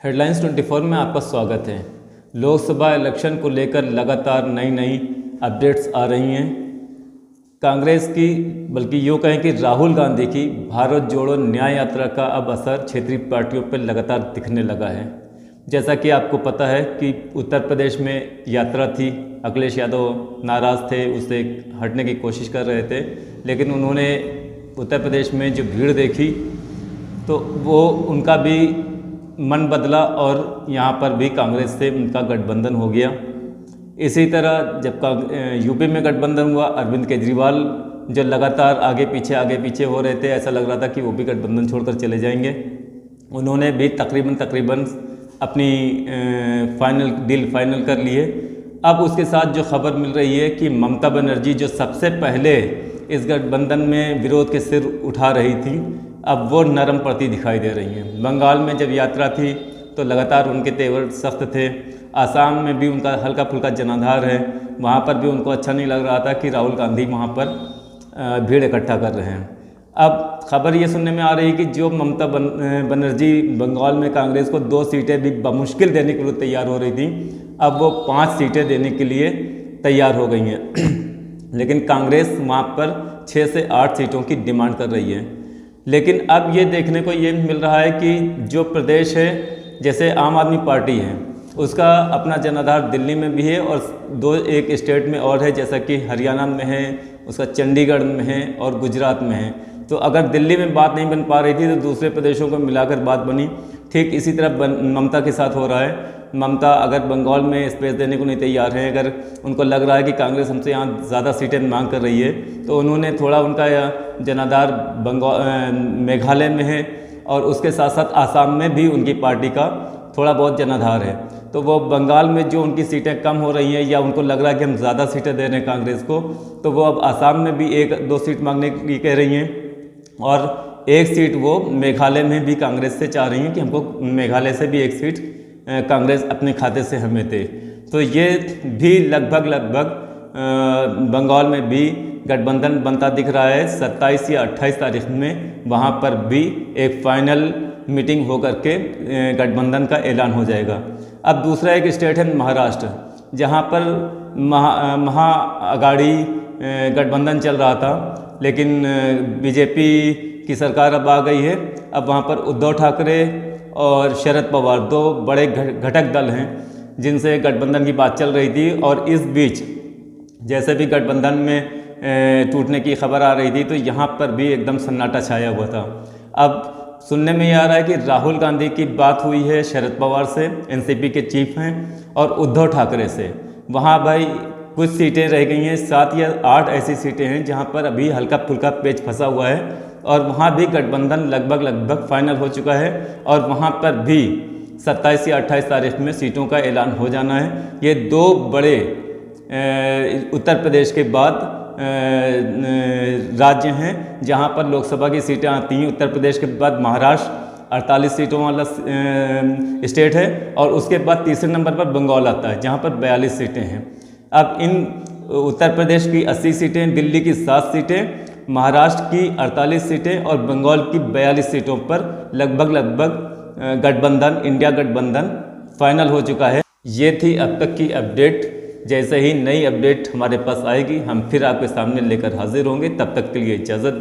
Headlines 24 में आपका स्वागत है। लोकसभा इलेक्शन को लेकर लगातार नई नई अपडेट्स आ रही हैं। कांग्रेस की, बल्कि यूँ कहें कि राहुल गांधी की भारत जोड़ो न्याय यात्रा का अब असर क्षेत्रीय पार्टियों पर लगातार दिखने लगा है। जैसा कि आपको पता है कि उत्तर प्रदेश में यात्रा थी, अखिलेश यादव नाराज़ थे, उससे हटने की कोशिश कर रहे थे, लेकिन उन्होंने उत्तर प्रदेश में जो भीड़ देखी तो वो उनका भी मन बदला और यहाँ पर भी कांग्रेस से उनका गठबंधन हो गया। इसी तरह जब यूपी में गठबंधन हुआ, अरविंद केजरीवाल जो लगातार आगे पीछे हो रहे थे, ऐसा लग रहा था कि वो भी गठबंधन छोड़कर चले जाएंगे। उन्होंने भी तकरीबन अपनी डील फाइनल कर लिए। अब उसके साथ जो खबर मिल रही है कि ममता बनर्जी जो सबसे पहले इस गठबंधन में विरोध के सिर उठा रही थी, अब वो नरम पड़ती दिखाई दे रही हैं। बंगाल में जब यात्रा थी तो लगातार उनके तेवर सख्त थे। आसाम में भी उनका हल्का फुल्का जनाधार है, वहाँ पर भी उनको अच्छा नहीं लग रहा था कि राहुल गांधी वहाँ पर भीड़ इकट्ठा कर रहे हैं। अब खबर ये सुनने में आ रही है कि जो ममता बनर्जी बंगाल में कांग्रेस को 2 सीटें भी बमुश्किल देने के लिए तैयार हो रही थी, अब वो 5 सीटें देने के लिए तैयार हो गई हैं। लेकिन कांग्रेस वहाँ पर 6 से 8 सीटों की डिमांड कर रही है। लेकिन अब ये देखने को ये मिल रहा है कि जो प्रदेश है, जैसे आम आदमी पार्टी है, उसका अपना जनाधार दिल्ली में भी है और एक स्टेट में और है, जैसा कि हरियाणा में है, उसका चंडीगढ़ में है और गुजरात में है। तो अगर दिल्ली में बात नहीं बन पा रही थी तो दूसरे प्रदेशों को मिलाकर बात बनी। ठीक इसी तरह ममता के साथ हो रहा है। ममता अगर बंगाल में स्पेस देने को नहीं तैयार है, अगर उनको लग रहा है कि कांग्रेस हमसे यहाँ ज़्यादा सीटें मांग कर रही है, तो उन्होंने थोड़ा उनका जनाधार मेघालय में है और उसके साथ साथ आसाम में भी उनकी पार्टी का थोड़ा बहुत जनाधार है। तो वो बंगाल में जो उनकी सीटें कम हो रही हैं या उनको लग रहा है कि हम ज़्यादा सीटें दे रहे हैं कांग्रेस को, तो वो अब आसाम में भी 1-2 सीट मांगने की कह रही हैं और 1 सीट वो मेघालय में भी कांग्रेस से चाह रही हैं कि हमको मेघालय से भी 1 सीट कांग्रेस अपने खाते से हमें दे। तो ये भी लगभग बंगाल में भी गठबंधन बनता दिख रहा है। 27 या 28 तारीख में वहाँ पर भी एक फाइनल मीटिंग होकर के गठबंधन का ऐलान हो जाएगा। अब दूसरा एक स्टेट है महाराष्ट्र, जहाँ पर महाअघाड़ी गठबंधन चल रहा था, लेकिन बीजेपी की सरकार अब आ गई है। अब वहाँ पर उद्धव ठाकरे और शरद पवार 2 बड़े घटक दल हैं जिनसे गठबंधन की बात चल रही थी। और इस बीच जैसे भी गठबंधन में टूटने की खबर आ रही थी तो यहाँ पर भी एकदम सन्नाटा छाया हुआ था। अब सुनने में ये आ रहा है कि राहुल गांधी की बात हुई है शरद पवार से, एनसीपी के चीफ हैं, और उद्धव ठाकरे से। वहाँ भाई कुछ सीटें रह गई हैं, 7 या 8 ऐसी सीटें हैं जहाँ पर अभी हल्का फुल्का पेच फंसा हुआ है और वहाँ भी गठबंधन लगभग फाइनल हो चुका है और वहाँ पर भी 27 या 28 तारीख में सीटों का ऐलान हो जाना है। ये 2 बड़े उत्तर प्रदेश के बाद राज्य हैं जहां पर लोकसभा की सीटें आती हैं। उत्तर प्रदेश के बाद महाराष्ट्र 48 सीटों वाला स्टेट है और उसके बाद तीसरे नंबर पर बंगाल आता है जहां पर 42 सीटें हैं। अब इन उत्तर प्रदेश की 80 सीटें, दिल्ली की 7 सीटें, महाराष्ट्र की 48 सीटें और बंगाल की 42 सीटों पर लगभग गठबंधन, इंडिया गठबंधन फाइनल हो चुका है। ये थी अब तक की अपडेट। जैसे ही नई अपडेट हमारे पास आएगी हम फिर आपके सामने लेकर हाजिर होंगे। तब तक के लिए इजाज़त।